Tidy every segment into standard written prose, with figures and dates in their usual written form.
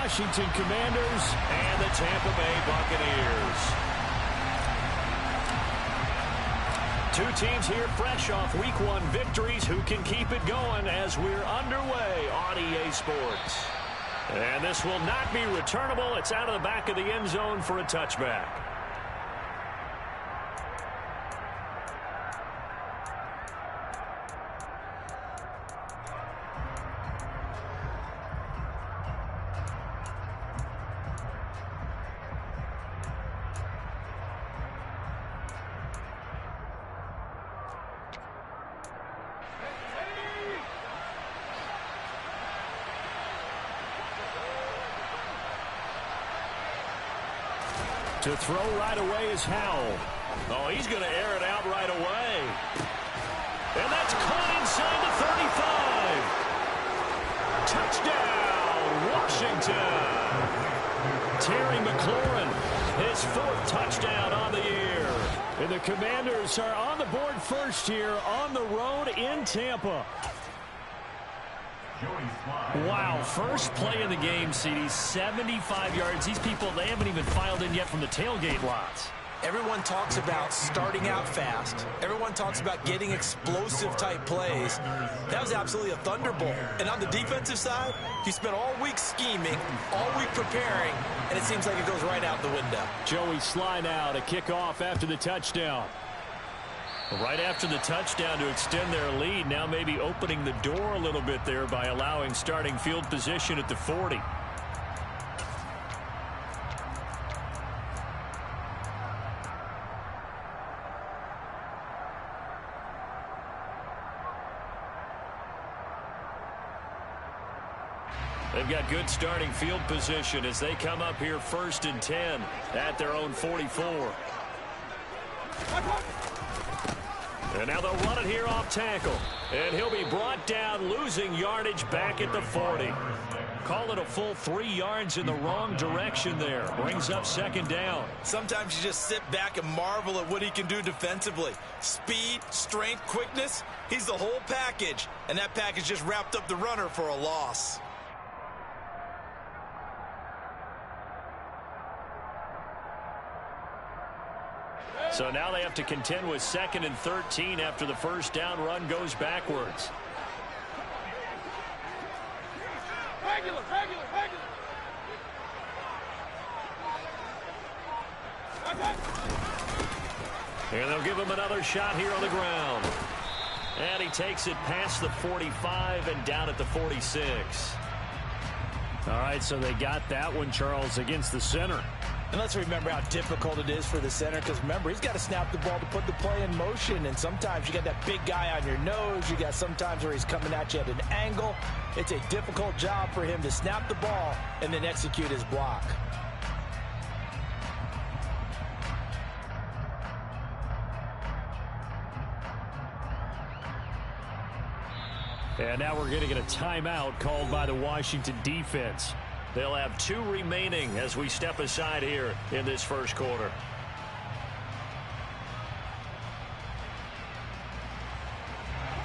Washington Commanders and the Tampa Bay Buccaneers. Two teams here fresh off Week 1 victories. Who can keep it going as we're underway on EA Sports? And this will not be returnable. It's out of the back of the end zone for a touchback. To throw right away is Howell. Oh, he's going to air it out right away. And that's caught inside the 35. Touchdown, Washington. Terry McLaurin, his 4th touchdown on the year. And the Commanders are on the board first here on the road in Tampa. Wow, first play of the game, CD, 75 yards. These people, they haven't even filed in yet from the tailgate lots. Everyone talks about starting out fast. Everyone talks about getting explosive-type plays. That was absolutely a thunderbolt. And on the defensive side, you spent all week scheming, all week preparing, and it seems like it goes right out the window. Joey Sly now to kick off after the touchdown. Right after the touchdown to extend their lead, now maybe opening the door a little bit there by allowing starting field position at the 40. They've got good starting field position as they come up here 1st and 10 at their own 44. And now they'll run it here off tackle. And he'll be brought down, losing yardage back at the 40. Call it a full 3 yards in the wrong direction there. Brings up 2nd down. Sometimes you just sit back and marvel at what he can do defensively. Speed, strength, quickness. He's the whole package. And that package just wrapped up the runner for a loss. So now they have to contend with 2nd and 13 after the first down run goes backwards. Regular. And they'll give him another shot here on the ground. And he takes it past the 45 and down at the 46. All right, so they got that one, Charles, against the center. And let's remember how difficult it is for the center, because remember, he's got to snap the ball to put the play in motion, and sometimes you got that big guy on your nose. You got sometimes where he's coming at you at an angle. It's a difficult job for him to snap the ball and then execute his block. And now we're going to get a timeout called by the Washington defense. They'll have 2 remaining as we step aside here in this first quarter.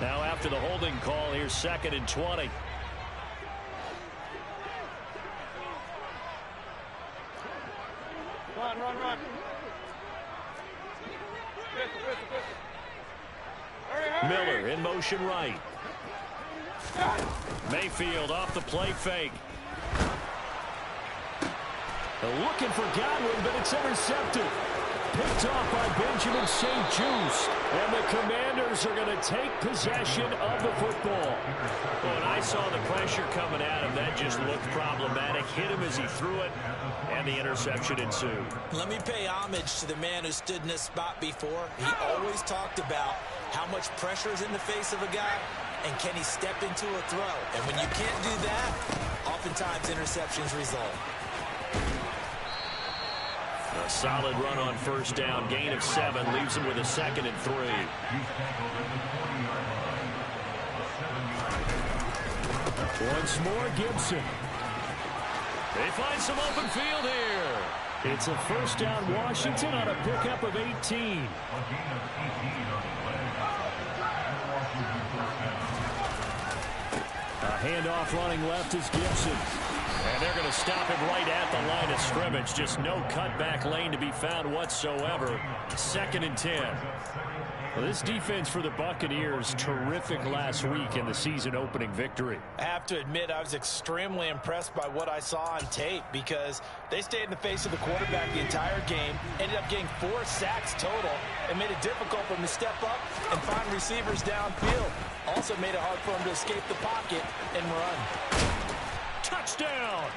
Now after the holding call, here's 2nd and 20. Run. Miller in motion right. Mayfield off the play fake. They're looking for Godwin, but it's intercepted. Picked off by Benjamin St-Juste. And the Commanders are going to take possession of the football. When I saw the pressure coming at him, that just looked problematic. Hit him as he threw it, and the interception ensued. Let me pay homage to the man who stood in this spot before. He always talked about how much pressure is in the face of a guy, and can he step into a throw. And when you can't do that, oftentimes interceptions result. A solid run on first down. Gain of 7 leaves him with a 2nd and 3. Once more, Gibson. They find some open field here. It's a first down, Washington, on a pickup of 18. A handoff running left is Gibson. And And they're going to stop him right at the line of scrimmage. Just no cutback lane to be found whatsoever. 2nd and 10. Well, this defense for the Buccaneers, terrific last week in the season-opening victory. I have to admit, I was extremely impressed by what I saw on tape because they stayed in the face of the quarterback the entire game, ended up getting 4 sacks total, and made it difficult for him to step up and find receivers downfield. Also made it hard for him to escape the pocket and run. Touchdown!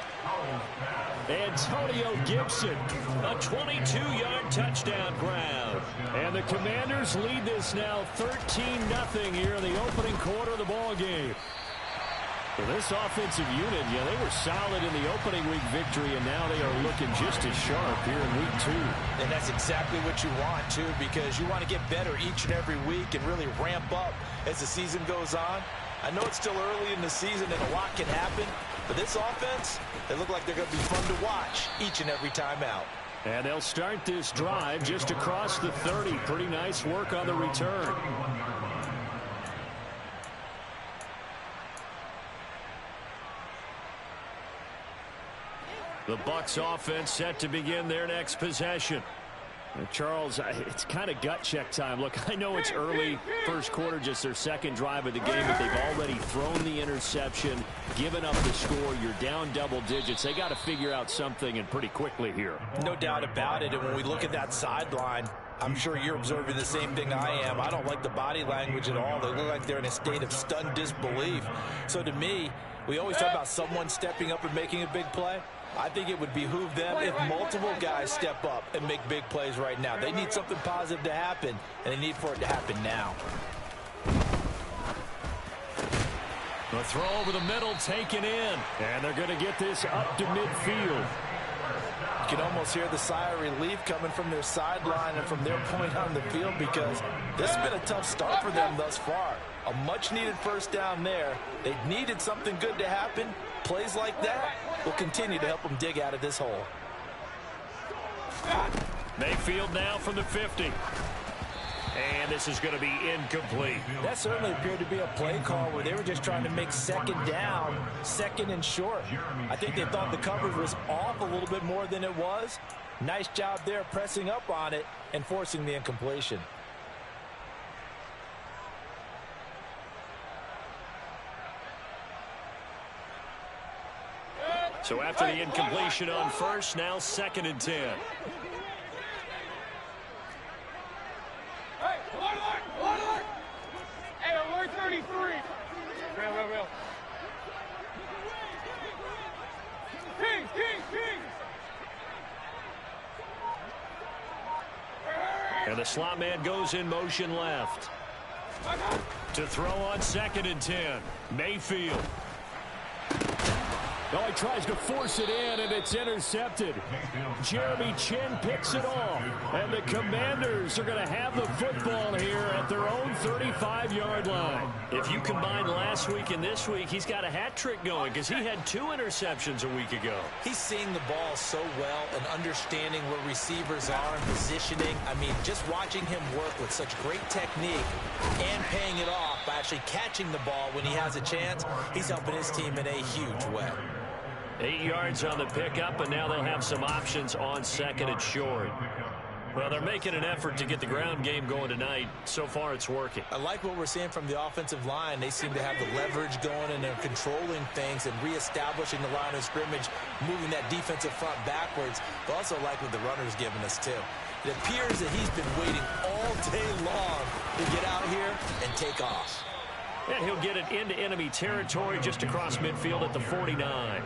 Antonio Gibson, a 22-yard touchdown grab. And the Commanders lead this now 13-0 here in the opening quarter of the ball game. So this offensive unit, yeah, they were solid in the opening week victory, and now they are looking just as sharp here in week 2. And that's exactly what you want, too, because you want to get better each and every week and really ramp up as the season goes on. I know it's still early in the season and a lot can happen, but this offense, they look like they're going to be fun to watch each and every time out. And they'll start this drive just across the 30. Pretty nice work on the return. The Bucs offense set to begin their next possession. Charles, it's kind of gut check time. Look, I know it's early, first quarter, just their second drive of the game, but they've already thrown the interception, given up the score. You're down double digits. They got to figure out something, and pretty quickly here. No doubt about it. And when we look at that sideline, I'm sure you're observing the same thing I am. I don't like the body language at all. They look like they're in a state of stunned disbelief. So to me, we always talk about someone stepping up and making a big play. I think it would behoove them if multiple guys step up and make big plays right now. They need something positive to happen, and they need for it to happen now. The throw over the middle taken in, and they're going to get this up to midfield. You can almost hear the sigh of relief coming from their sideline and from their point on the field because this has been a tough start for them thus far. A much-needed first down there. They needed something good to happen. Plays like that will continue to help them dig out of this hole. Mayfield now from the 50. And this is going to be incomplete. That certainly appeared to be a play call where they were just trying to make second down, second and short. I think they thought the coverage was off a little bit more than it was. Nice job there pressing up on it and forcing the incompletion. So after the incompletion on first, now 2nd and 10. Hey, alert 33. Real. King. And the slot man goes in motion left. To throw on 2nd and 10. Mayfield. Oh, he tries to force it in, and it's intercepted. Jeremy Chinn picks it off. And the Commanders are going to have the football here at their own 35-yard line. If you combine last week and this week, he's got a hat trick going because he had 2 interceptions a week ago. He's seeing the ball so well and understanding where receivers are and positioning. I mean, just watching him work with such great technique and paying it off by actually catching the ball when he has a chance, he's helping his team in a huge way. 8 yards on the pickup, and now they'll have some options on 2nd and short. Well, they're making an effort to get the ground game going tonight. So far, it's working. I like what we're seeing from the offensive line. They seem to have the leverage going, and they're controlling things and reestablishing the line of scrimmage, moving that defensive front backwards. But also like what the runner's giving us, too. It appears that he's been waiting all day long to get out here and take off. And he'll get it into enemy territory just across midfield at the 49.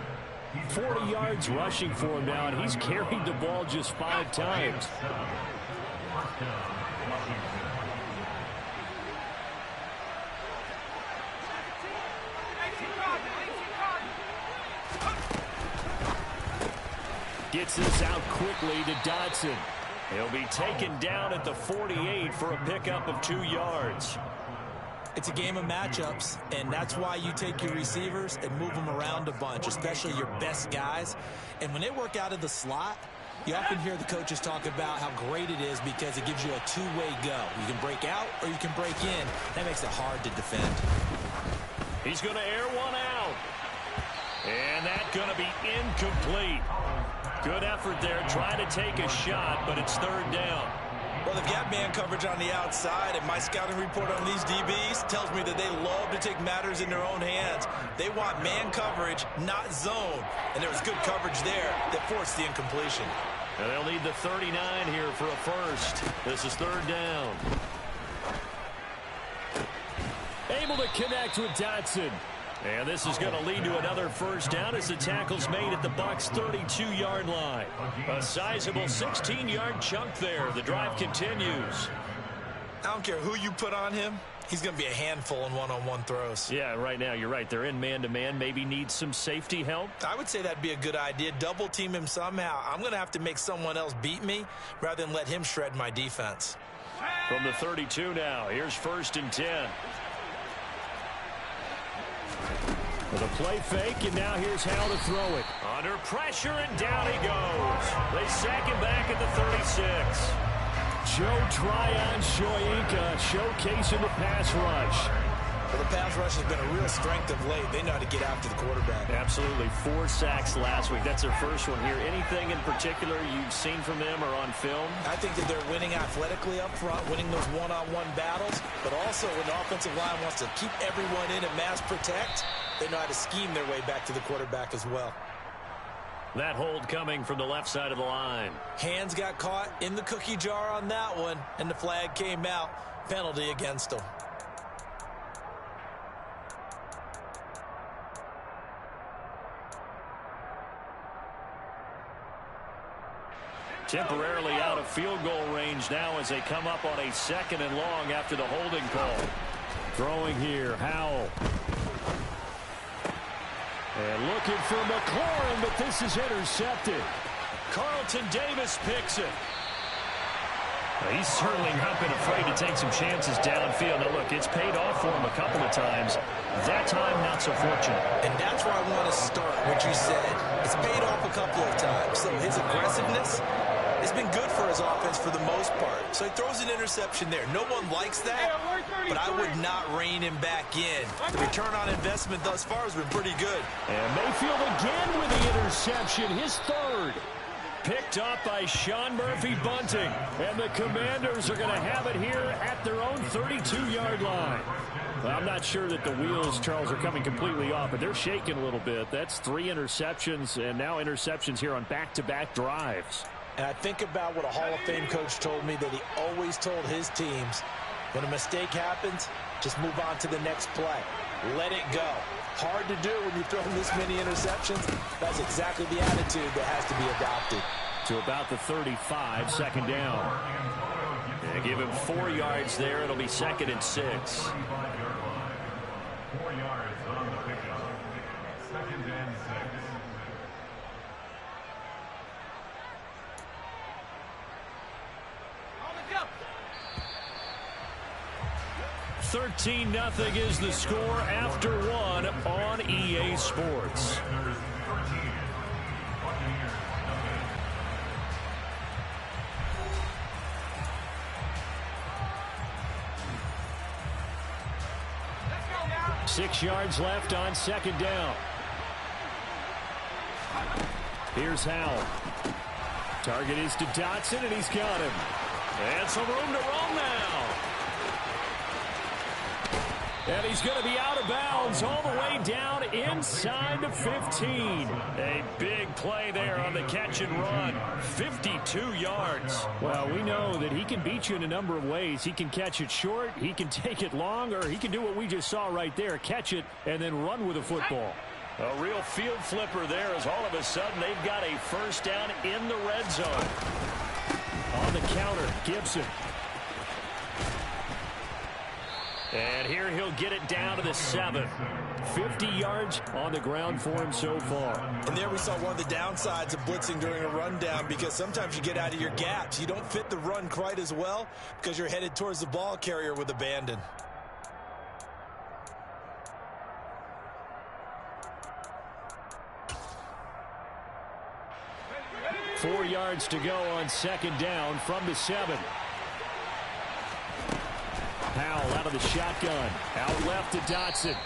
40 yards rushing for him now, and he's carried the ball just 5 times. Gets this out quickly to Dotson. He'll be taken down at the 48 for a pickup of 2 yards. It's a game of matchups, and that's why you take your receivers and move them around a bunch, especially your best guys. And when they work out of the slot, you often hear the coaches talk about how great it is because it gives you a two-way go. You can break out or you can break in. That makes it hard to defend. He's going to air one out. And that going to be incomplete. Good effort there, trying to take a shot, but it's third down. Well, they've got man coverage on the outside, and my scouting report on these DBs tells me that they love to take matters in their own hands. They want man coverage, not zone. And there was good coverage there that forced the incompletion. And they'll need the 39 here for a first. This is third down. Able to connect with Dotson. And this is going to lead to another first down as the tackle's made at the Bucs' 32-yard line. A sizable 16-yard chunk there. The drive continues. I don't care who you put on him. He's going to be a handful in one-on-one throws. Yeah, right now you're right. They're in man-to-man. Maybe need some safety help. I would say that'd be a good idea. Double team him somehow. I'm going to have to make someone else beat me rather than let him shred my defense. From the 32 now, here's 1st and 10. With a play fake, and now here's how to throw it. Under pressure, and down he goes. They sack him back at the 36. Joe Tryon-Shoyinka showcasing the pass rush. Well, the pass rush has been a real strength of late. They know how to get after the quarterback. Absolutely. 4 sacks last week. That's their first one here. Anything in particular you've seen from them or on film? I think that they're winning athletically up front, winning those one-on-one battles, but also when the offensive line wants to keep everyone in and mass protect, they know how to scheme their way back to the quarterback as well. That hold coming from the left side of the line. Hands got caught in the cookie jar on that one, and the flag came out. Penalty against them. Temporarily out of field goal range now as they come up on a 2nd and long after the holding call. Throwing here, Howell. And looking for McLaurin, but this is intercepted. Carlton Davis picks it. He's certainly not been afraid to take some chances downfield. Now, look, it's paid off for him a couple of times. That time, not so fortunate. And that's where I want to start, what you said. It's paid off a couple of times. So his aggressiveness has been good for his offense for the most part. So he throws an interception there. No one likes that, but I would not rein him back in. The return on investment thus far has been pretty good. And Mayfield again with the interception, his 3rd. Picked up by Sean Murphy-Bunting. And the Commanders are going to have it here at their own 32-yard line. Well, I'm not sure that the wheels, Charles, are coming completely off, but they're shaking a little bit. That's 3 interceptions, and now interceptions here on back-to-back drives. And I think about what a Hall of Fame coach told me that he always told his teams, when a mistake happens, just move on to the next play. Let it go. Hard to do when you're throwing this many interceptions. That's exactly the attitude that has to be adopted. To about the 35, 2nd down. And give him 4 yards there. It'll be 2nd and 6. 4 yards on the pickup. 2nd and 6. 13-0 is the score after 1 on EA Sports. Numbers 13, Buccaneers, Let's go now. 6 yards left on 2nd down. Here's Howell. Target is to Dotson, and he's got him. And some room to roam now. And he's going to be out of bounds all the way down inside the 15. A big play there on the catch and run. 52 yards. Well, we know that he can beat you in a number of ways. He can catch it short, he can take it long, or he can do what we just saw right there, catch it and then run with a football. A real field flipper there as all of a sudden they've got a first down in the red zone. On the counter, Gibson. And here he'll get it down to the 7. 50 yards on the ground for him so far. And there we saw one of the downsides of blitzing during a rundown, because sometimes you get out of your gaps. You don't fit the run quite as well because you're headed towards the ball carrier with abandon. Four yards to go on 2nd down from the 7. Howell out of the shotgun. Out left to Dotson.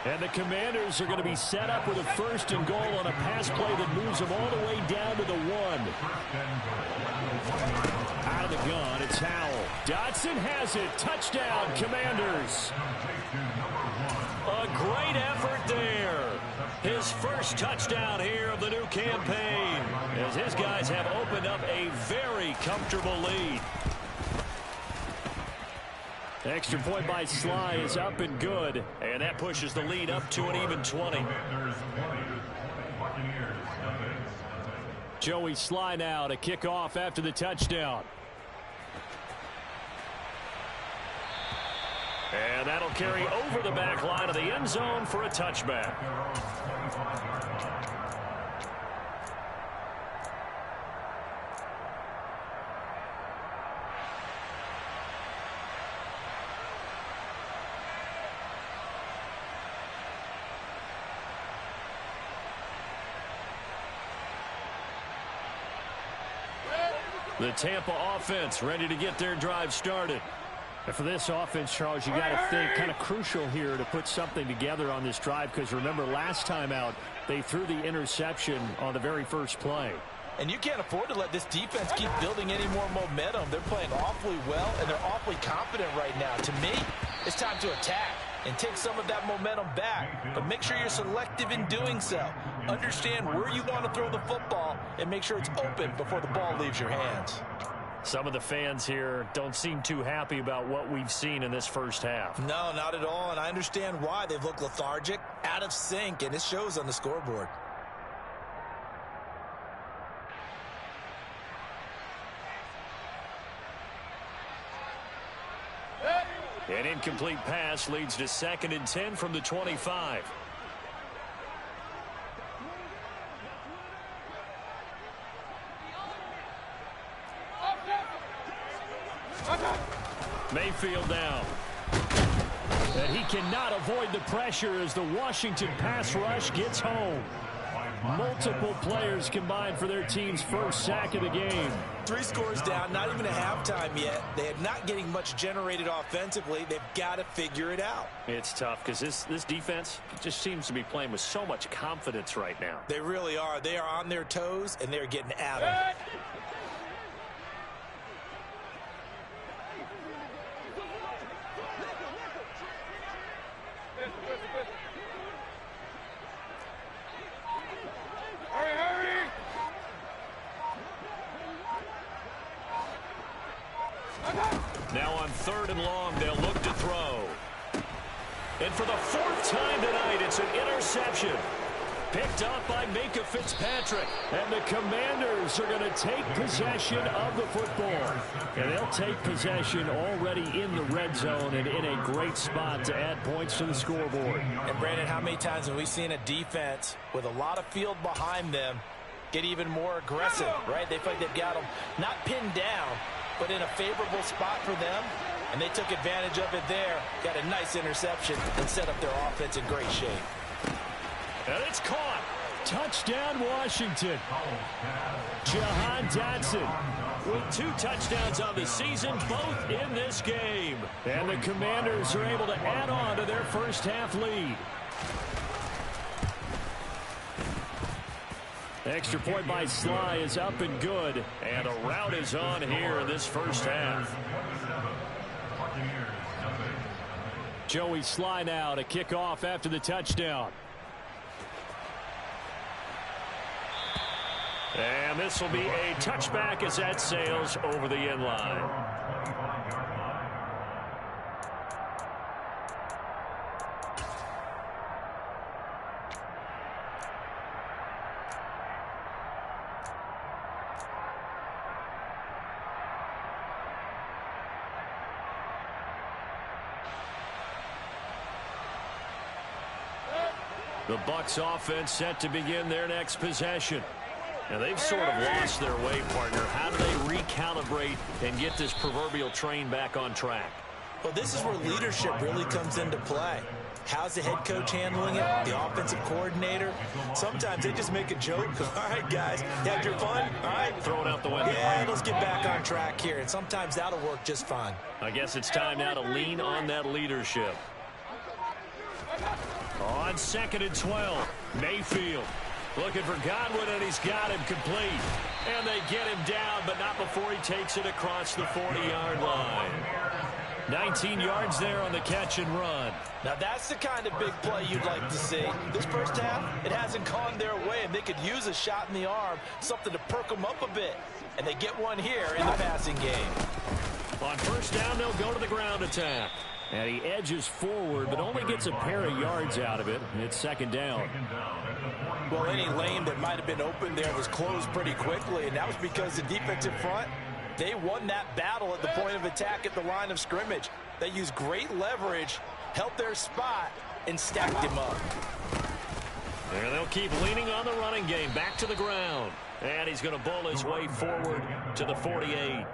And the Commanders are going to be set up with a 1st and goal on a pass play that moves them all the way down to the 1. Out of the gun, it's Howell. Dotson has it. Touchdown, Commanders. A great effort there. His first touchdown here of the new campaign, as his guys have opened up a very comfortable lead. Extra point by Sly is up and good, and that pushes the lead up to an even 20. Joey Sly now to kick off after the touchdown. And that'll carry over the back line of the end zone for a touchback. The Tampa offense ready to get their drive started. And for this offense, Charles, you got to think kind of crucial here to put something together on this drive, because remember last time out they threw the interception on the very first play. And you can't afford to let this defense keep building any more momentum. They're playing awfully well, and they're awfully confident right now. To me, it's time to attack and take some of that momentum back. But make sure you're selective in doing so. Understand where you want to throw the football and make sure it's open before the ball leaves your hands. Some of the fans here don't seem too happy about what we've seen in this first half. No, not at all, and I understand why. They've looked lethargic, out of sync, and it shows on the scoreboard. An incomplete pass leads to 2nd and 10 from the 25. Mayfield now. And he cannot avoid the pressure as the Washington pass rush gets home. Multiple players combined for their team's first sack of the game. 3 scores down, not even a halftime yet. They are not getting much generated offensively. They've got to figure it out. It's tough because this defense just seems to be playing with so much confidence right now. They really are. They are on their toes, and they're getting at them. Now on 3rd and long, they'll look to throw. And for the 4th time tonight, it's an interception. Picked up by Minkah Fitzpatrick. And the Commanders are going to take possession of the football. And they'll take possession already in the red zone and in a great spot to add points to the scoreboard. And Brandon, how many times have we seen a defense with a lot of field behind them get even more aggressive, right? They feel like they've got them not pinned down, but in a favorable spot for them, and they took advantage of it there. Got a nice interception and set up their offense in great shape. And it's caught. Touchdown, Washington. Jahan Dotson with 2 touchdowns on the season, both in this game. And the Commanders are able to add on to their first half lead. Extra point by Sly is up and good. And a rout is on here in this first half. Joey Sly now to kick off after the touchdown. And this will be a touchback as that sails over the end line. The Bucs offense set to begin their next possession. And they've sort of lost their way, partner. How do they recalibrate and get this proverbial train back on track? Well, this is where leadership really comes into play. How's the head coach handling it? The offensive coordinator? Sometimes they just make a joke. All right, guys, you had your fun? All right. Throw it out the window. Yeah, let's get back on track here. And sometimes that'll work just fine. I guess it's time now to lean on that leadership. On 2nd and 12, Mayfield looking for Godwin, and he's got him complete. And they get him down, but not before he takes it across the 40-yard line. 19 yards there on the catch and run. Now that's the kind of big play you'd like to see. This first half, it hasn't gone their way, and they could use a shot in the arm, something to perk them up a bit. And they get one here in the passing game. On first down, they'll go to the ground attack. And he edges forward, but only gets a pair of yards out of it. It's 2nd down. Well, any lane that might have been open there was closed pretty quickly, and that was because the defensive front, they won that battle at the point of attack at the line of scrimmage. They used great leverage, held their spot, and stacked him up. And they'll keep leaning on the running game. Back to the ground. And he's going to bowl his way forward to the 48.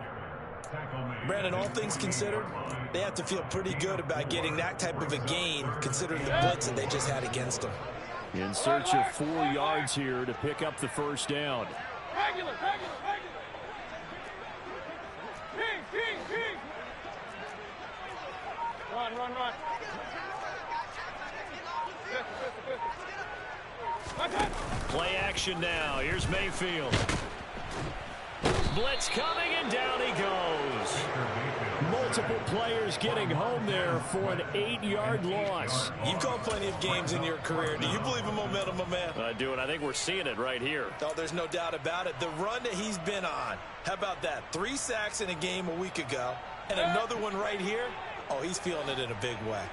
Brandon, all things considered, they have to feel pretty good about getting that type of a gain, considering the blitz that they just had against them. In search of 4 yards here to pick up the first down. Regular. King. Run. Play action now. Here's Mayfield. Blitz coming, and down he goes. Multiple players getting home there for an 8-yard loss. You've called plenty of games in your career. Do you believe in momentum, my man? I do, and I think we're seeing it right here. Oh, there's no doubt about it. The run that he's been on. How about that? 3 sacks in a game a week ago, and another one right here. Oh, he's feeling it in a big way.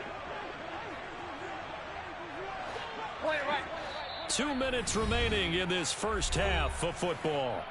2 minutes remaining in this first half of football.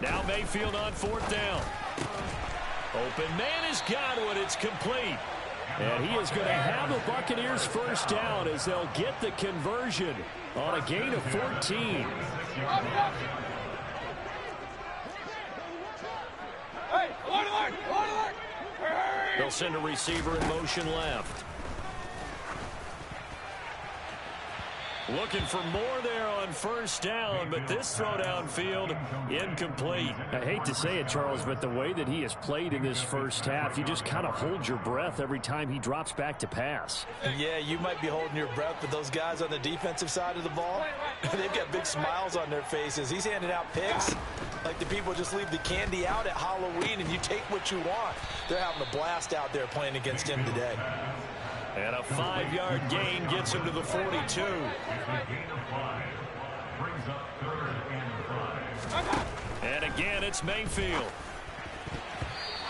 Now Mayfield on 4th down. Open man is Godwin. It's complete. And he is going to have the Buccaneers first down as they'll get the conversion on a gain of 14. They'll send a receiver in motion left. Looking for more there on first down, but this throw downfield incomplete. I hate to say it, Charles, but the way that he has played in this first half, you just kind of hold your breath every time he drops back to pass. Yeah, you might be holding your breath, but those guys on the defensive side of the ball, they've got big smiles on their faces. He's handing out picks like the people just leave the candy out at Halloween and you take what you want. They're having a blast out there playing against him today. And a 5-yard gain gets him to the 42. And again, it's Mayfield.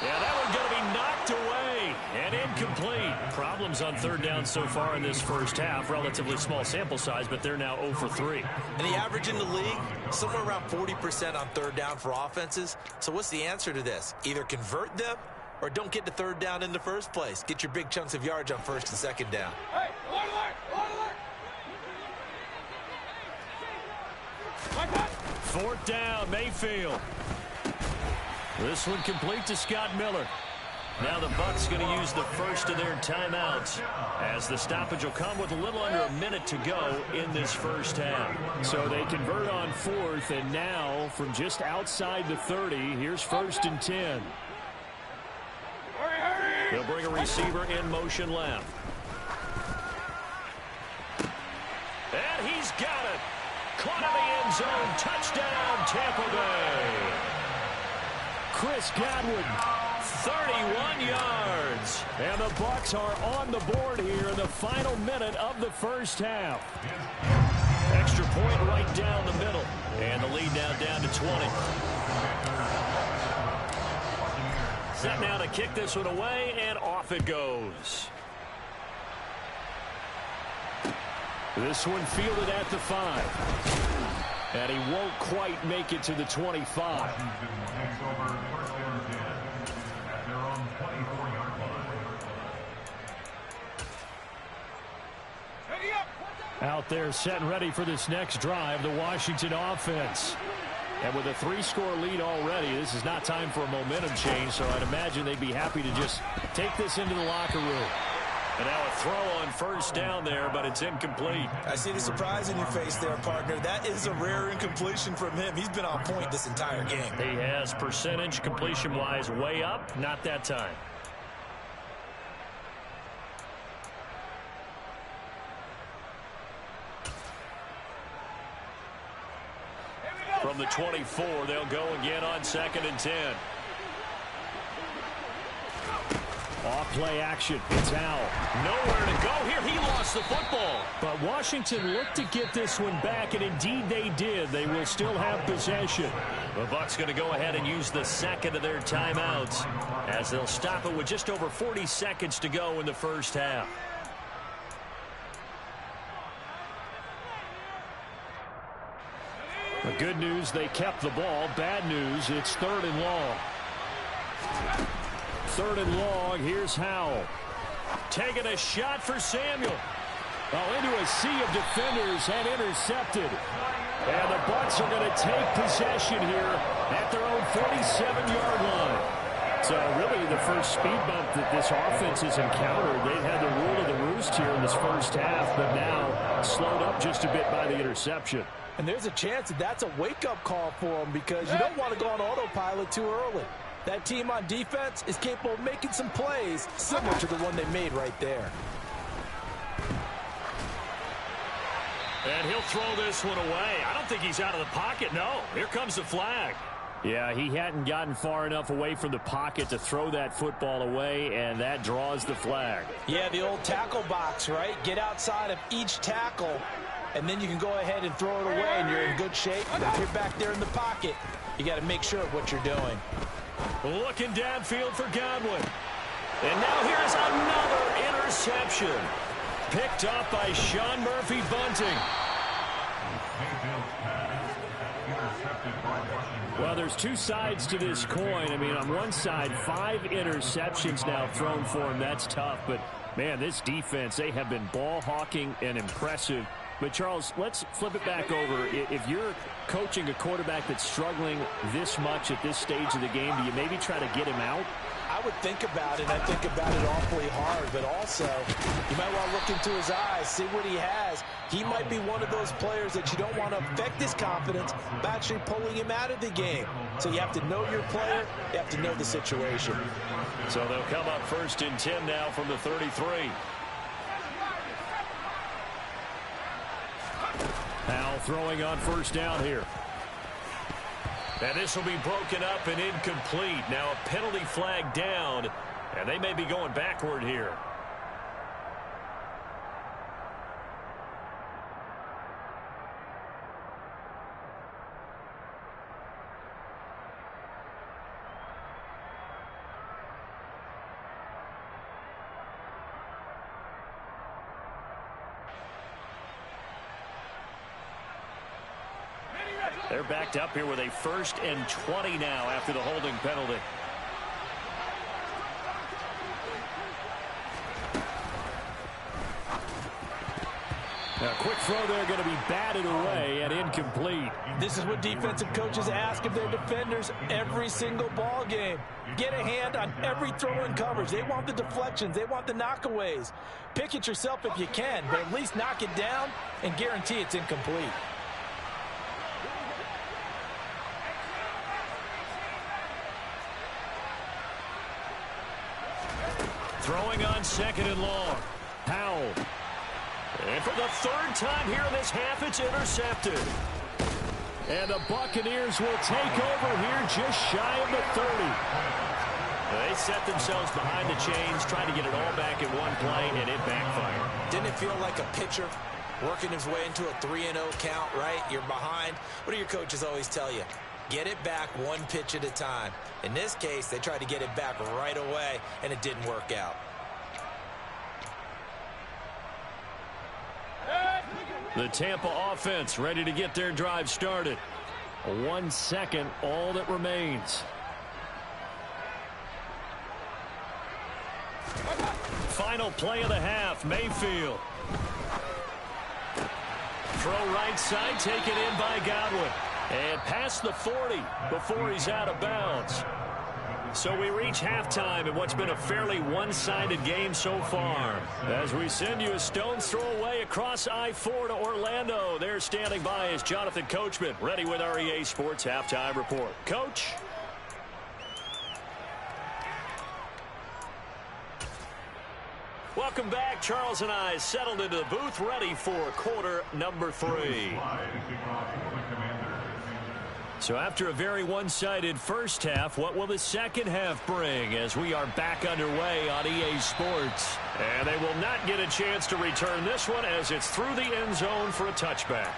Yeah, that one's going to be knocked away and incomplete. Problems on 3rd down so far in this first half. Relatively small sample size, but they're now 0 for 3. And the average in the league, somewhere around 40% on 3rd down for offenses. So what's the answer to this? Either convert them or don't get the 3rd down in the first place. Get your big chunks of yards on 1st and 2nd down. Hey, alert! 4th down, Mayfield. This one complete to Scott Miller. Now the Bucs going to use the first of their timeouts as the stoppage will come with a little under a minute to go in this first half. So they convert on 4th, and now from just outside the 30, here's 1st and 10. They'll bring a receiver in motion left. And he's got it. Caught in the end zone. Touchdown, Tampa Bay. Chris Godwin, 31 yards. And the Bucs are on the board here in the final minute of the first half. Extra point right down the middle. And the lead now down to 20. Set now to kick this one away, and off it goes. This one fielded at the 5. And he won't quite make it to the 25. Out there set and ready for this next drive, the Washington offense. And with a 3-score lead already, this is not time for a momentum change, so I'd imagine they'd be happy to just take this into the locker room. And now a throw on first down there, but it's incomplete. I see the surprise in your face there, partner. That is a rare incompletion from him. He's been on point this entire game. He has percentage completion-wise way up, not that time. From the 24, they'll go again on 2nd and 10. Off play action. It's Howell. Nowhere to go here. He lost the football. But Washington looked to get this one back, and indeed they did. They will still have possession. The Bucs going to go ahead and use the second of their timeouts as they'll stop it with just over 40 seconds to go in the first half. The good news, they kept the ball. Bad news, it's 3rd and long. 3rd and long, here's Howell. Taking a shot for Samuel. Oh, into a sea of defenders and intercepted. And the Bucs are going to take possession here at their own 47-yard line. So really the first speed bump that this offense has encountered. They've had the rule of the roost here in this first half, but now slowed up just a bit by the interception. And there's a chance that that's a wake-up call for them because you don't want to go on autopilot too early. That team on defense is capable of making some plays similar to the one they made right there. And he'll throw this one away. I don't think he's out of the pocket. No, here comes the flag. Yeah, he hadn't gotten far enough away from the pocket to throw that football away, and that draws the flag. Yeah, the old tackle box, right? Get outside of each tackle, and then you can go ahead and throw it away, and you're in good shape. But if you're back there in the pocket, you got to make sure of what you're doing. Looking downfield for Godwin. And now here's another interception. Picked up by Sean Murphy-Bunting. Well, there's two sides to this coin. I mean, on one side, 5 interceptions now thrown for him. That's tough. But, man, this defense, they have been ball hawking and impressive. But, Charles, let's flip it back over. If you're coaching a quarterback that's struggling this much at this stage of the game, do you maybe try to get him out? I would think about it. I think about it awfully hard, but also you might want to look into his eyes, see what he has. He might be one of those players that you don't want to affect his confidence by actually pulling him out of the game. So you have to know your player. You have to know the situation. So they'll come up 1st and 10 now from the 33. Howell throwing on 1st down here. And this will be broken up and incomplete. Now a penalty flag down, and they may be going backward here. They're backed up here with a 1st and 20 now after the holding penalty. Now, quick throw there going to be batted away and incomplete. This is what defensive coaches ask of their defenders every single ball game. Get a hand on every throw in coverage. They want the deflections. They want the knockaways. Pick it yourself if you can, but at least knock it down and guarantee it's incomplete. Throwing on 2nd and long. Howell. And for the 3rd time here in this half, it's intercepted. And the Buccaneers will take over here just shy of the 30. They set themselves behind the chains, trying to get it all back in one play, and it backfired. Didn't it feel like a pitcher working his way into a 3-0 count, right? You're behind. What do your coaches always tell you? Get it back one pitch at a time. In this case, they tried to get it back right away, and it didn't work out. The Tampa offense ready to get their drive started. 1 second, all that remains. Final play of the half, Mayfield. throw right side, taken in by Godwin. And past the 40 before he's out of bounds. So we reach halftime in what's been a fairly one-sided game so far. As we send you a stone's throw away across I-4 to Orlando. There standing by is Jonathan Coachman, ready with our EA Sports Halftime Report. Coach? Welcome back. Charles and I settled into the booth, ready for quarter number 3. So after a very one-sided first half, what will the second half bring as we are back underway on EA Sports? And they will not get a chance to return this one as it's through the end zone for a touchback.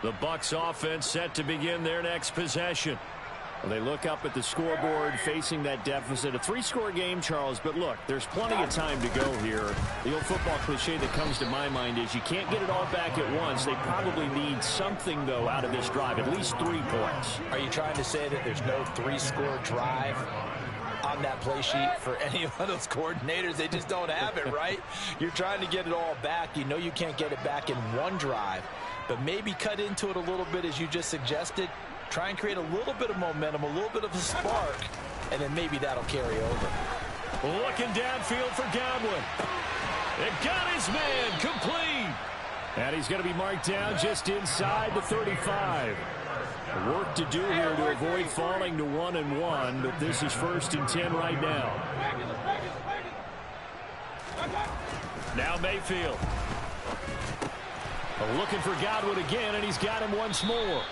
The Bucs offense set to begin their next possession. Well, they look up at the scoreboard facing that deficit. A 3-score game, Charles, but look, there's plenty of time to go here. The old football cliche that comes to my mind is you can't get it all back at once. They probably need something, though, out of this drive, at least 3 points. Are you trying to say that there's no 3-score drive on that play sheet for any of those coordinators? They just don't have it, right? You're trying to get it all back. You know you can't get it back in one drive, but maybe cut into it a little bit as you just suggested. Try and create a little bit of momentum, a little bit of a spark, and then maybe that'll carry over. Looking downfield for Godwin. It got his man complete. And he's going to be marked down just inside the 35. Work to do here to avoid falling to 1-1, but this is 1st and 10 right now. Now Mayfield. Looking for Godwin again, and he's got him once more.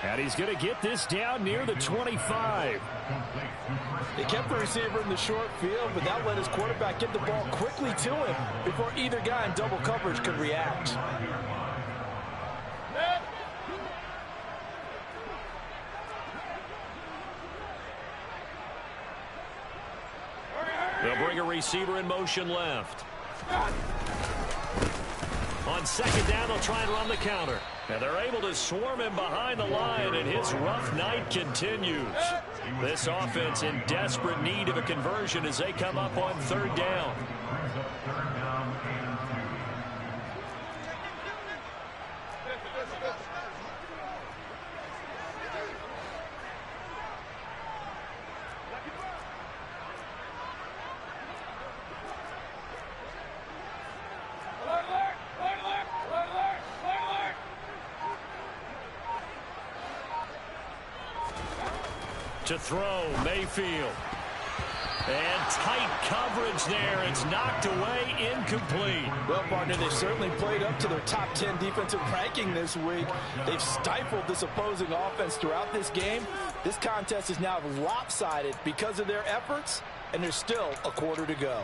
And he's going to get this down near the 25. They kept the receiver in the short field, but that let his quarterback get the ball quickly to him before either guy in double coverage could react. They'll bring a receiver in motion left. On 2nd down, they'll try and run the counter. And they're able to swarm him behind the line, and his rough night continues. This offense in desperate need of a conversion as they come up on 3rd down. To throw, Mayfield. And tight coverage there. It's knocked away, incomplete. Well, partner, they've certainly played up to their top 10 defensive ranking this week. They've stifled this opposing offense throughout this game. This contest is now lopsided because of their efforts, and there's still a quarter to go.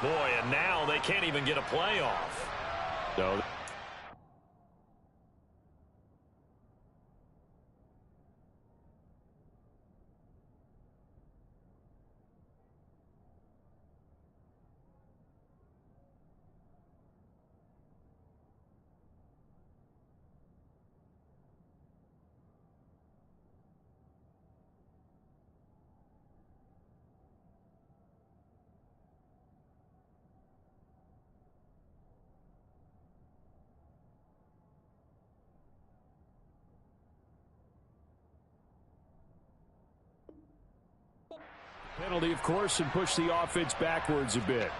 Boy, and now they can't even get a play off. No. Penalty, of course, and push the offense backwards a bit.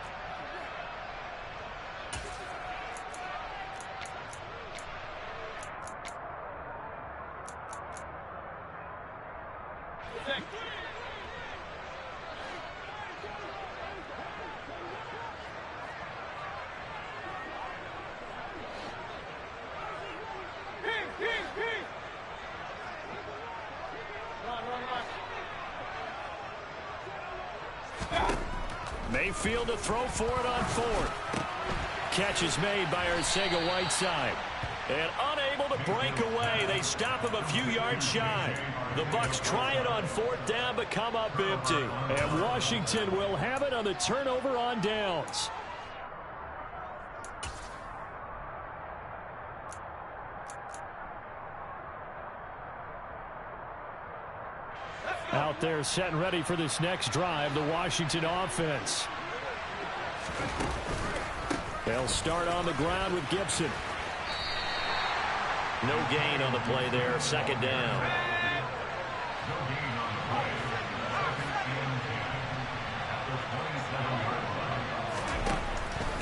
Mayfield to throw for it on fourth. Catch is made by Arcega-Whiteside. And unable to break away. They stop him a few yards shy. The Bucs try it on fourth down, but come up empty. And Washington will have it on the turnover on downs. Out there set and ready for this next drive, the Washington offense. They'll start on the ground with Gibson. No gain on the play there. Second down.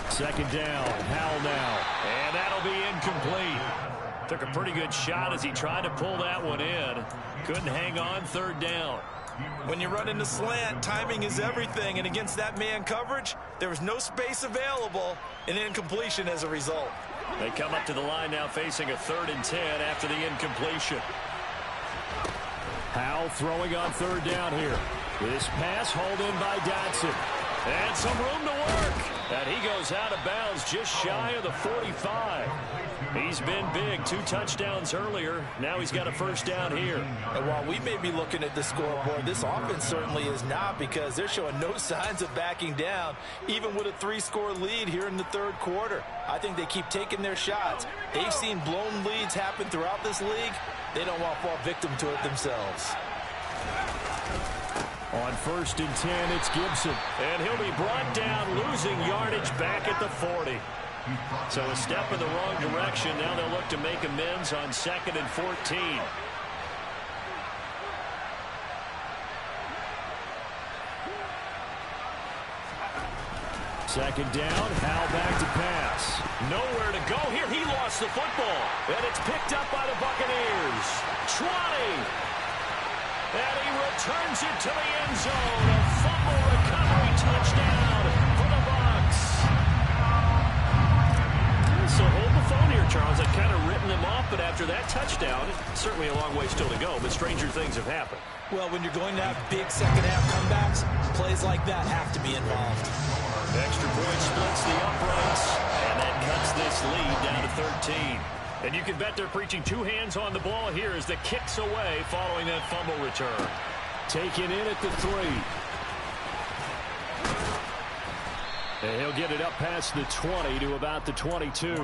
Second down. Howell now. And that'll be incomplete. Took a pretty good shot as he tried to pull that one in. Couldn't hang on. Third down. When you run into slant, timing is everything. And against that man coverage, there was no space available. An incompletion as a result. They come up to the line now facing a 3rd and 10 after the incompletion. Howell throwing on third down here. This pass hauled in by Dotson. And some room to work. And he goes out of bounds just shy of the 45. He's been big. 2 touchdowns earlier. Now he's got a first down here. And while we may be looking at the scoreboard, this offense certainly is not, because they're showing no signs of backing down, even with a 3-score lead here in the third quarter. I think they keep taking their shots. They've seen blown leads happen throughout this league. They don't want to fall victim to it themselves. On 1st and 10, it's Gibson. And he'll be brought down, losing yardage back at the 40. So a step in the wrong direction. Now they'll look to make amends on 2nd and 14. Second down, Howell back to pass. Nowhere to go here. He lost the football. And it's picked up by the Buccaneers. 20. And he returns it to the end zone. A fumble recovery touchdown for the Bucs. So hold the phone here, Charles. I've kind of written them off, but after that touchdown, certainly a long way still to go, but stranger things have happened. Well, when you're going to have big second-half comebacks, plays like that have to be involved. Extra point splits the uprights, and that cuts this lead down to 13. And you can bet they're preaching 2 hands on the ball here as the kick's away following that fumble return. Taken in at the 3. And he'll get it up past the 20 to about the 22.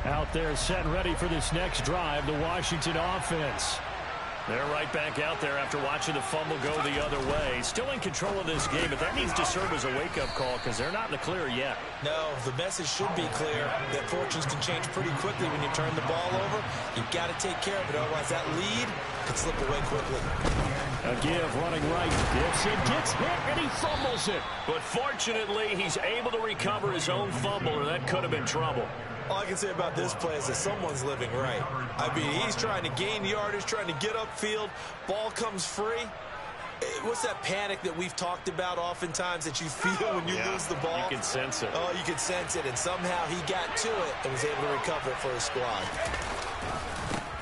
Out there set and ready for this next drive, the Washington offense. They're right back out there after watching the fumble go the other way. Still in control of this game, but that needs to serve as a wake-up call because they're not in the clear yet. No, the message should be clear that fortunes can change pretty quickly when you turn the ball over. You've got to take care of it, otherwise that lead could slip away quickly. A give running right. Gibson gets hit and he fumbles it. But fortunately, he's able to recover his own fumble, or that could have been trouble. All I can say about this play is that someone's living right. I mean, he's trying to gain yardage, trying to get upfield. Ball comes free. What's that panic that we've talked about oftentimes that you feel when you lose the ball? You can sense it. Oh, you can sense it. And somehow he got to it and was able to recover it for his squad.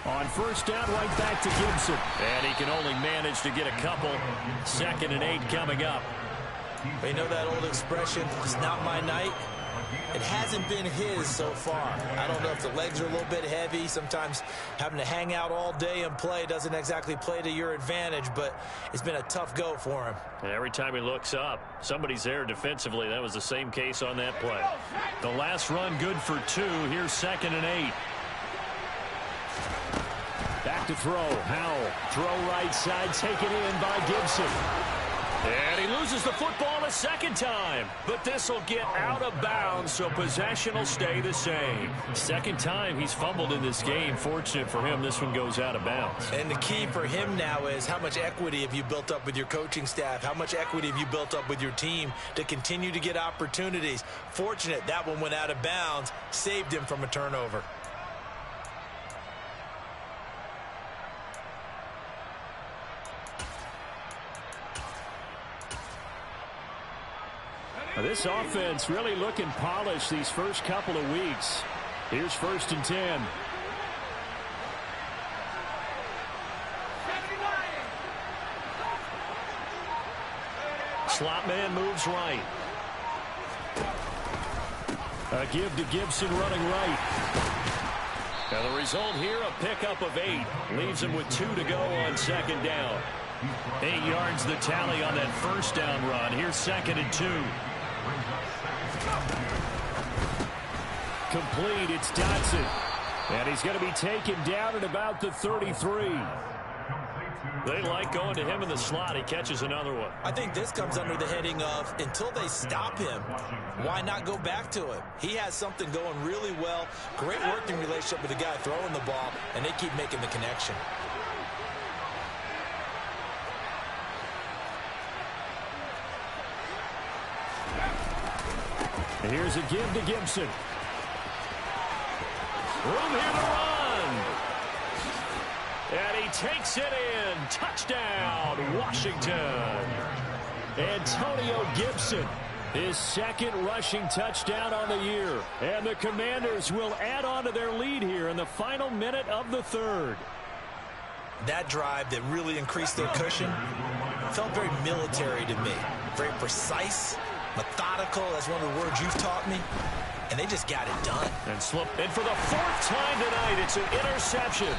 On first down, right back to Gibson. And he can only manage to get a couple. 2nd and 8 coming up. You know that old expression, it's not my night? It hasn't been his so far. I don't know if the legs are a little bit heavy. Sometimes having to hang out all day and play doesn't exactly play to your advantage, but it's been a tough go for him. And every time he looks up, somebody's there defensively. That was the same case on that play. The last run good for 2. Here's 2nd and 8. Back to throw. Howell. Throw right side, taken in by Gibson. And he loses the football a second time. But this will get out of bounds, so possession will stay the same. Second time he's fumbled in this game. Fortunate for him, this one goes out of bounds. And the key for him now is how much equity have you built up with your coaching staff? How much equity have you built up with your team to continue to get opportunities? Fortunate that one went out of bounds, saved him from a turnover. This offense really looking polished these first couple of weeks. Here's 1st and 10. Slot man moves right. A give to Gibson running right. Now the result here, a pickup of 8. Leaves him with 2 to go on 2nd down. 8 yards the tally on that 1st down run. Here's 2nd and 2. Complete, it's Dotson. And he's going to be taken down at about the 33. They like going to him in the slot. He catches another one. I think this comes under the heading of until they stop him, why not go back to him? He has something going really well. Great working relationship with the guy throwing the ball, and they keep making the connection. And here's a give to Gibson. Room here to run. And he takes it in. Touchdown, Washington. Antonio Gibson, his 2nd rushing touchdown on the year. And the Commanders will add on to their lead here in the final minute of the 3rd. That drive that really increased their cushion felt very military to me. Very precise, methodical. That's one of the words you've taught me. And they just got it done. And for the 4th time tonight, it's an interception.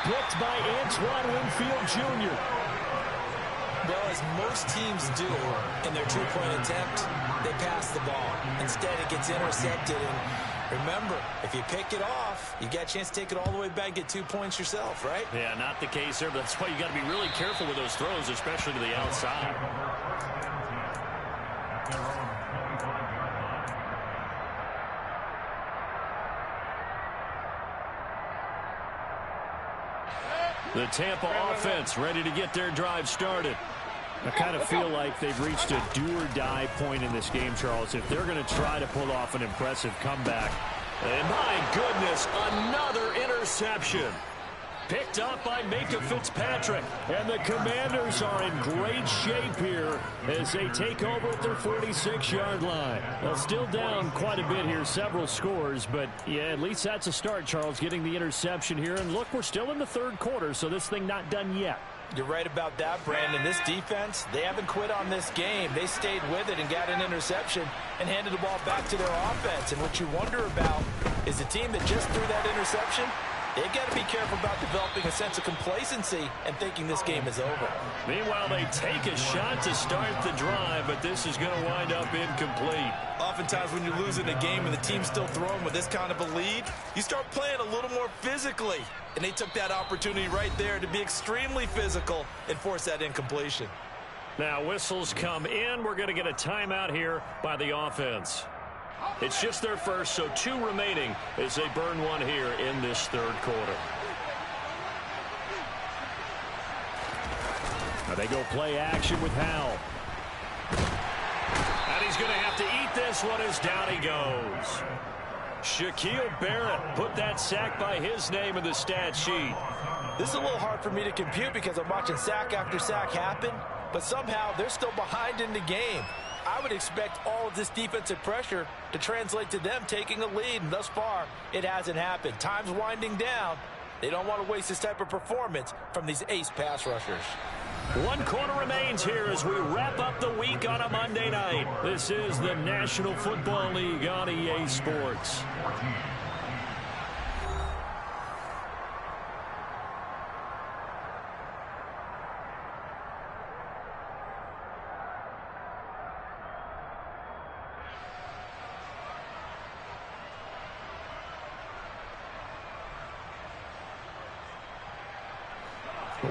Picked by Antoine Winfield Jr. Well, as most teams do in their 2-point attempt, they pass the ball. Instead, it gets intercepted. And remember, if you pick it off, you get a chance to take it all the way back and get 2 points yourself, right? Yeah, not the case there, but that's why you got to be really careful with those throws, especially to the outside. The Tampa offense ready to get their drive started. I kind of feel like they've reached a do-or-die point in this game, Charles, if they're going to try to pull off an impressive comeback. And my goodness, another interception. Picked up by Minkah Fitzpatrick. And the Commanders are in great shape here as they take over at their 46-yard line. Well, still down quite a bit here, several scores, but yeah, at least that's a start, Charles, getting the interception here. And look, we're still in the 3rd quarter, so this thing not done yet. You're right about that, Brandon. This defense, they haven't quit on this game. They stayed with it and got an interception and handed the ball back to their offense. And what you wonder about is the team that just threw that interception, they've got to be careful about developing a sense of complacency and thinking this game is over. Meanwhile, they take a shot to start the drive, but this is going to wind up incomplete. Oftentimes when you're losing a game and the team's still throwing with this kind of a lead, you start playing a little more physically. And they took that opportunity right there to be extremely physical and force that incompletion. Now whistles come in. We're going to get a timeout here by the offense. It's just their first, so 2 remaining as they burn one here in this 3rd quarter. Now they go play action with Howell. And he's going to have to eat this one as down he goes. Shaquille Barrett put that sack by his name in the stat sheet. This is a little hard for me to compute because I'm watching sack after sack happen, but somehow they're still behind in the game. I would expect all of this defensive pressure to translate to them taking a lead, and thus far, it hasn't happened. Time's winding down. They don't want to waste this type of performance from these ace pass rushers. 1 quarter remains here as we wrap up the week on a Monday night. This is the National Football League on EA Sports.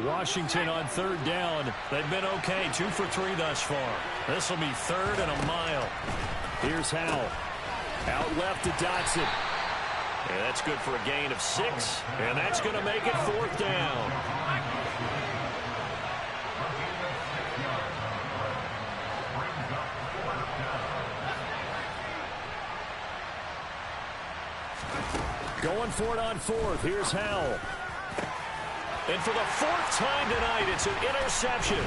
Washington on 3rd down. They've been okay, 2 for 3 thus far. This will be 3rd and a mile. Here's Howell. Out left to Dotson. And that's good for a gain of 6. And that's going to make it 4th down. Going for it on 4th. Here's Howell. And for the 4th time tonight, it's an interception.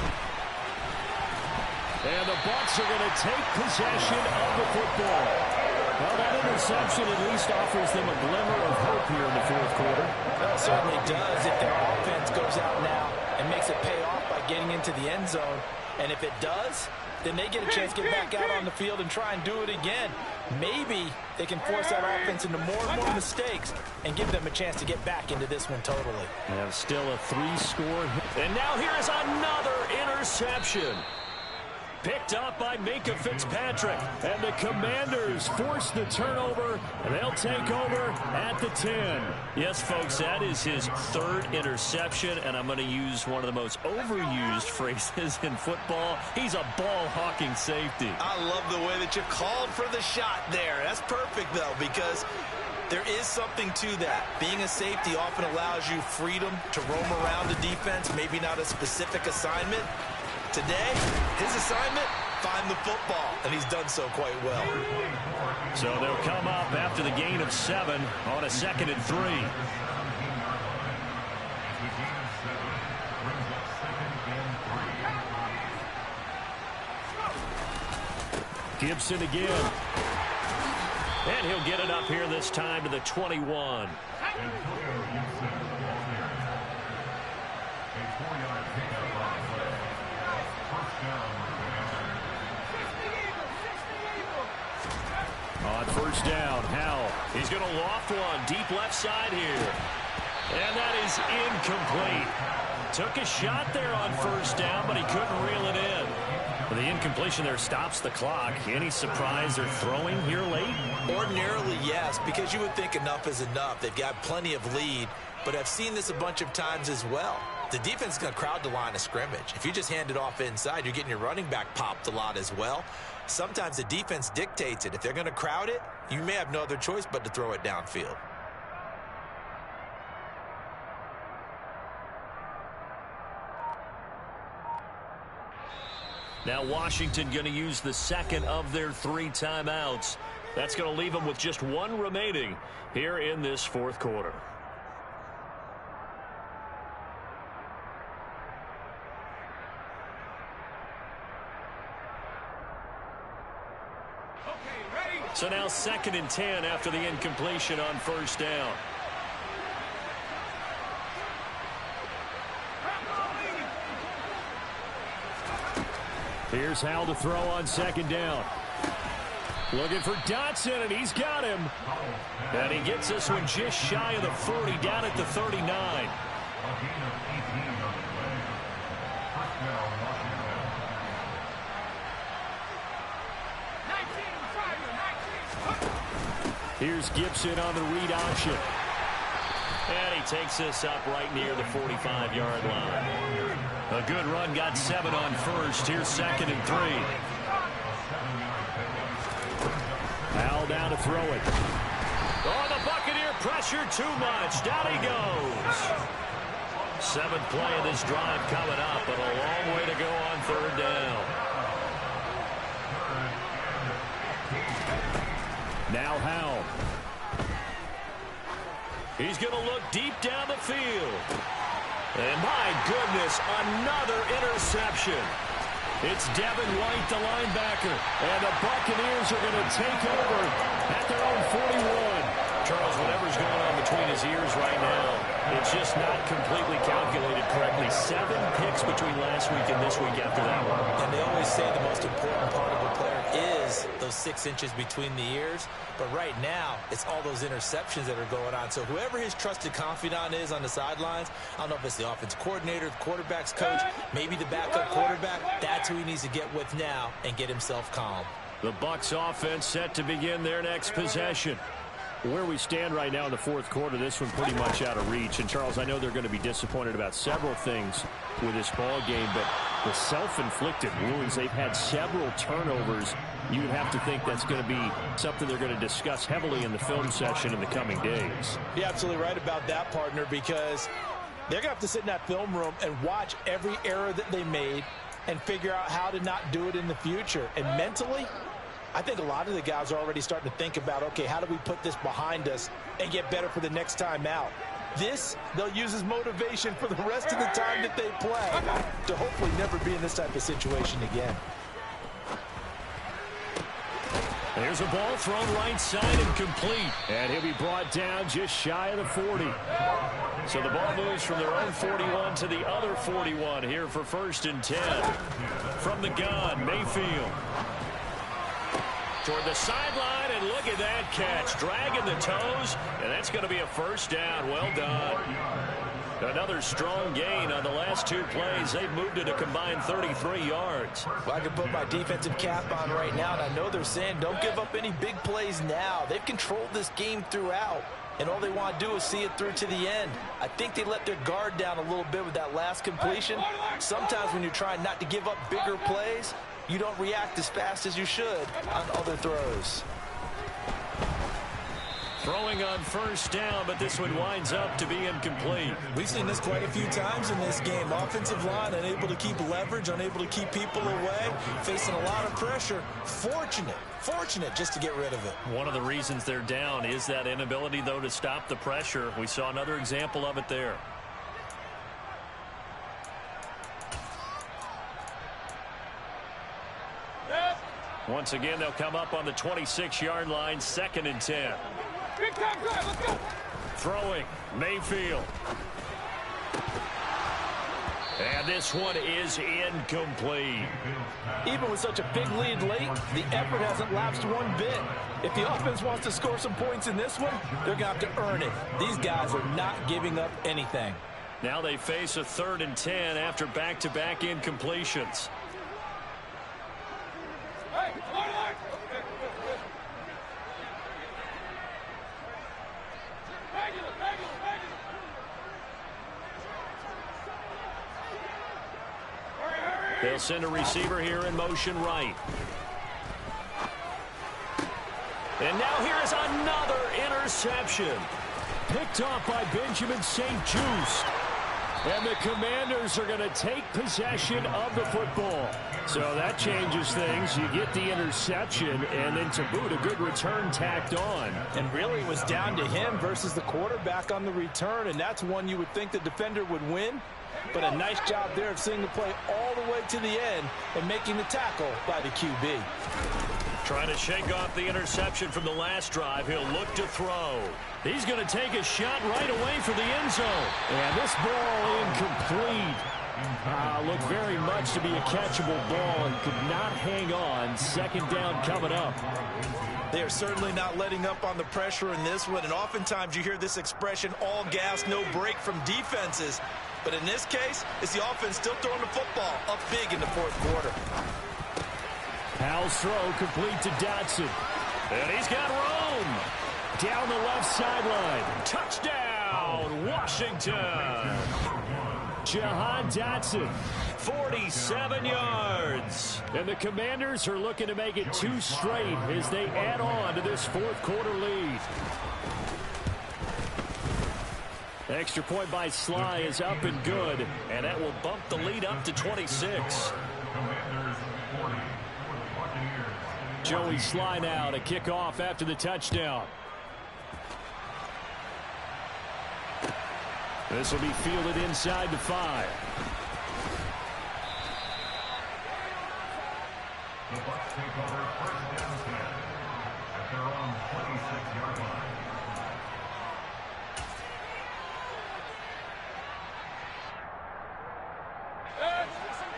And the Bucs are going to take possession of the football. Well, that interception at least offers them a glimmer of hope here in the fourth quarter. Well, it certainly does if their offense goes out now and makes it pay off by getting into the end zone. And if it does, then they get a chance to get back out on the field and try and do it again. Maybe they can force that offense into more and more mistakes and give them a chance to get back into this one totally. And still a 3-score. And now here is another interception. Picked up by Minkah Fitzpatrick. And the Commanders force the turnover, and they'll take over at the 10. Yes, folks, that is his third interception, and I'm going to use one of the most overused phrases in football. He's a ball-hawking safety. I love the way that you called for the shot there. That's perfect, though, because there is something to that. Being a safety often allows you freedom to roam around the defense, maybe not a specific assignment. Today, his assignment, find the football, and he's done so quite well. So they'll come up after the gain of 7 on a 2nd and 3. Gibson again. And he'll get it up here this time to the 21. On first down, Howell. He's going to loft one deep left side here. And that is incomplete. Took a shot there on first down, but he couldn't reel it in. The incompletion there stops the clock. Any surprise they're throwing here late? Ordinarily, yes, because you would think enough is enough. They've got plenty of lead, but I've seen this a bunch of times as well. The defense is going to crowd the line of scrimmage. If you just hand it off inside, you're getting your running back popped a lot as well. Sometimes the defense dictates it. If they're going to crowd it, you may have no other choice but to throw it downfield. Now Washington going to use the second of their 3 timeouts. That's going to leave them with just 1 remaining here in this fourth quarter. So now 2nd and 10 after the incompletion on first down. Here's Howell to throw on 2nd down. Looking for Dotson, and he's got him. And he gets this one just shy of the 40, down at the 39. Here's Gibson on the read option. And he takes this up right near the 45-yard line. A good run, got 7 on first. Here's 2nd and 3. Howell down to throw it. Oh, the Buccaneer pressure too much. Down he goes. 7th play of this drive coming up, but a long way to go on 3rd down. Now Howell. He's going to look deep down the field. And my goodness, another interception. It's Devin White, the linebacker. And the Buccaneers are going to take over at their own 41. Charles, whatever's going on between his ears right now, it's just not completely calculated correctly. 7 picks between last week and this week after that one. And they always say the most important part of a player is those 6 inches between the ears. But right now, it's all those interceptions that are going on. So whoever his trusted confidant is on the sidelines, I don't know if it's the offense coordinator, the quarterback's coach, maybe the backup quarterback, that's who he needs to get with now and get himself calm. The Bucs offense set to begin their next possession. Where we stand right now in the fourth quarter, this one pretty much out of reach. And, Charles, I know they're going to be disappointed about several things with this ball game, but the self-inflicted wounds, they've had several turnovers. You would have to think that's going to be something they're going to discuss heavily in the film session in the coming days. You're absolutely right about that, partner, because they're going to have to sit in that film room and watch every error that they made and figure out how to not do it in the future. And mentally, I think a lot of the guys are already starting to think about, okay, how do we put this behind us and get better for the next time out? This, they'll use as motivation for the rest of the time that they play to hopefully never be in this type of situation again. There's a ball thrown right side and complete. And he'll be brought down just shy of the 40. So the ball moves from their own 41 to the other 41 here for 1st and 10. From the gun, Mayfield. Toward the sideline, and look at that catch. Dragging the toes, and that's going to be a 1st down. Well done. Another strong gain on the last 2 plays. They've moved it a combined 33 yards. Well, I can put my defensive cap on right now, and I know they're saying don't give up any big plays now. They've controlled this game throughout, and all they want to do is see it through to the end. I think they let their guard down a little bit with that last completion. Sometimes when you're trying not to give up bigger plays, you don't react as fast as you should on other throws. Throwing on 1st down, but this one winds up to be incomplete. We've seen this quite a few times in this game. Offensive line unable to keep leverage, unable to keep people away, facing a lot of pressure. Fortunate just to get rid of it. One of the reasons they're down is that inability, though, to stop the pressure. We saw another example of it there. Once again, they'll come up on the 26-yard line, 2nd and 10. Big time drive, let's go. Throwing, Mayfield. And this one is incomplete. Even with such a big lead late, the effort hasn't lapsed one bit. If the offense wants to score some points in this one, they're going to have to earn it. These guys are not giving up anything. Now they face a 3rd and 10 after back-to-back incompletions. Hey, line. Regular. Hurry. They'll send a receiver here in motion right. And now here is another interception. Picked off by Benjamin St-Juste. And the Commanders are going to take possession of the football. So that changes things. You get the interception, and then to boot, a good return tacked on. And really it was down to him versus the quarterback on the return, and that's one you would think the defender would win. But a nice job there of seeing the play all the way to the end and making the tackle by the QB. Trying to shake off the interception from the last drive. He'll look to throw. He's going to take a shot right away for the end zone. And this ball incomplete. Looked very much to be a catchable ball and could not hang on. 2nd down coming up. They are certainly not letting up on the pressure in this one. And oftentimes you hear this expression, all gas, no break from defenses. But in this case, it's the offense still throwing the football up big in the 4th quarter. Powell's throw complete to Dotson. And he's got room. Down the left sideline. Touchdown, Washington. Jahan Dotson, 47 yards. And the Commanders are looking to make it 2 straight as they add on to this 4th quarter lead. The extra point by Sly is up and good, and that will bump the lead up to 26. Joey Sly now to kick off after the touchdown. This will be fielded inside the 5. The Bucs take over 1st down 10 at their own 26-yard line.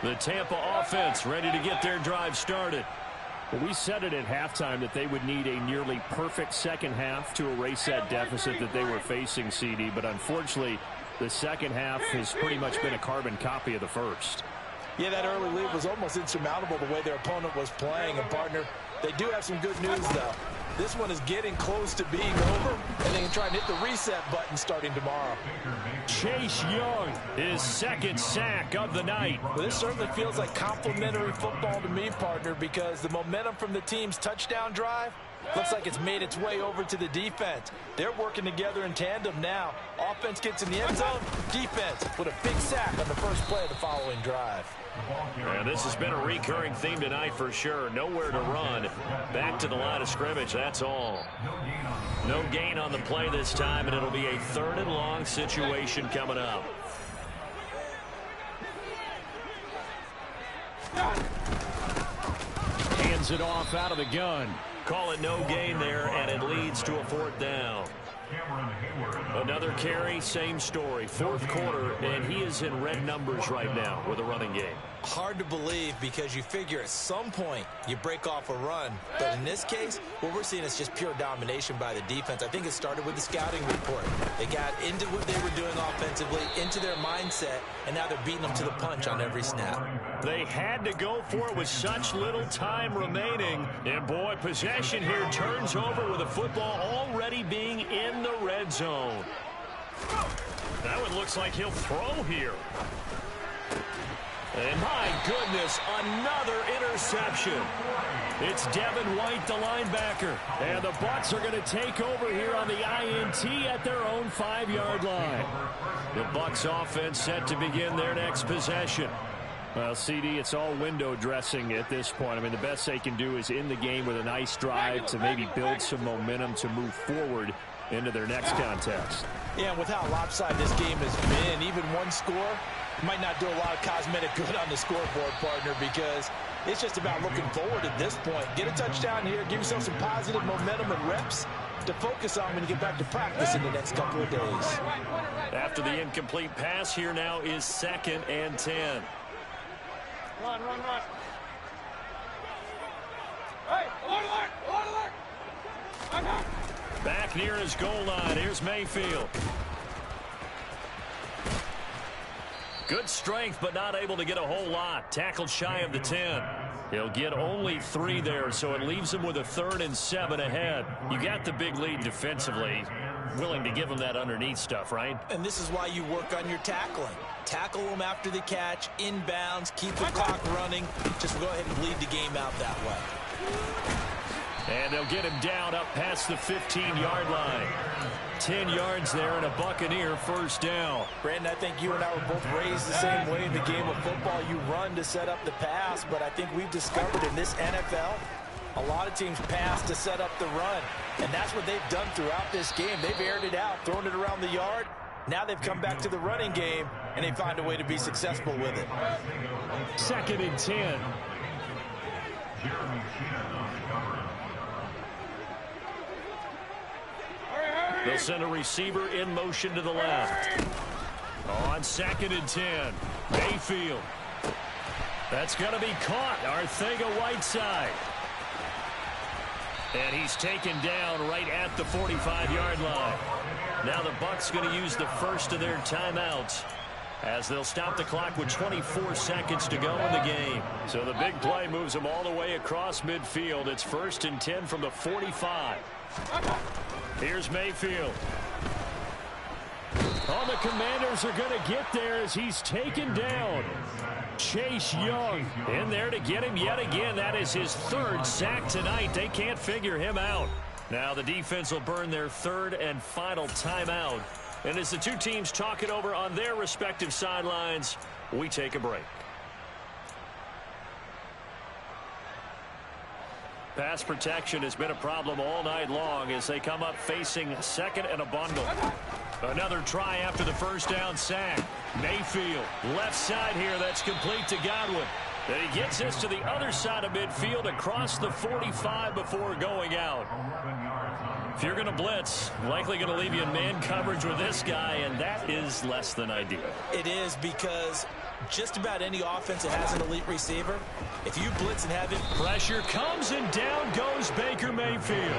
The Tampa offense ready to get their drive started. Well, we said it at halftime that they would need a nearly perfect second half to erase that deficit that they were facing, CD. But unfortunately, the second half has pretty much been a carbon copy of the first. Yeah, that early lead was almost insurmountable the way their opponent was playing. And, partner, they do have some good news, though. This one is getting close to being over, and they can try and hit the reset button starting tomorrow. Chase Young, his 2nd sack of the night. Well, this certainly feels like complimentary football to me, partner, because the momentum from the team's touchdown drive looks like it's made its way over to the defense. They're working together in tandem now. Offense gets in the end zone, defense with a big sack on the first play of the following drive. And this has been a recurring theme tonight for sure. Nowhere to run. Back to the line of scrimmage, that's all. No gain on the play this time, and it'll be a 3rd and long situation coming up. Hands it off out of the gun. call it no gain there, and it leads to a 4th down. Another carry, same story. 4th quarter, and he is in red numbers right now with a running game. Hard to believe because you figure at some point you break off a run. But in this case, what we're seeing is just pure domination by the defense. I think it started with the scouting report. They got into what they were doing offensively, into their mindset, and now they're beating them to the punch on every snap. They had to go for it with such little time remaining. And, boy, possession here turns over with the football already being in the red zone. That one looks like he'll throw here. And my goodness, another interception. It's Devin White, the linebacker. And the Bucs are going to take over here on the INT at their own 5-yard line. The Bucs offense set to begin their next possession. Well, CD, it's all window dressing at this point. I mean, the best they can do is in the game with a nice drive to maybe build some momentum to move forward into their next contest. Yeah, and with how lopsided this game has been, even one score might not do a lot of cosmetic good on the scoreboard, partner, because it's just about looking forward at this point. Get a touchdown here, give yourself some positive momentum and reps to focus on when you get back to practice in the next couple of days. After the incomplete pass, here now is 2nd and 10. Run. Hey, alert! Back near his goal line. Here's Mayfield. Good strength, but not able to get a whole lot. Tackled shy of the 10. He'll get only 3 there, so it leaves him with a 3rd and 7 ahead. You got the big lead defensively. Willing to give him that underneath stuff, right? And this is why you work on your tackling. Tackle them after the catch, inbounds, keep the clock running. Just go ahead and bleed the game out that way. And they'll get him down up past the 15-yard line. 10 yards there and a Buccaneer 1st down. Brandon, I think you and I were both raised the same way in the game of football. You run to set up the pass, but I think we've discovered in this NFL, a lot of teams pass to set up the run. And that's what they've done throughout this game. They've aired it out, thrown it around the yard. Now they've come back to the running game, and they find a way to be successful with it. 2nd and 10. They'll send a receiver in motion to the left. On 2nd and 10. Mayfield. That's going to be caught. Arcega-Whiteside. And he's taken down right at the 45-yard line. Now the Bucs going to use the first of their timeouts as they'll stop the clock with 24 seconds to go in the game. So the big play moves them all the way across midfield. It's 1st and 10 from the 45. Here's Mayfield. Oh, the Commanders are going to get there as he's taken down. Chase Young in there to get him yet again. That is his 3rd sack tonight. They can't figure him out. Now the defense will burn their 3rd and final timeout. And as the two teams talk it over on their respective sidelines, we take a break. Pass protection has been a problem all night long as they come up facing 2nd and a bundle. Another try after the 1st down sack. Mayfield, left side here, that's complete to Godwin. Then he gets this to the other side of midfield across the 45 before going out. If you're going to blitz, likely going to leave you in man coverage with this guy, and that is less than ideal. It is, because just about any offense that has an elite receiver, if you blitz and have it, pressure comes and down goes Baker Mayfield.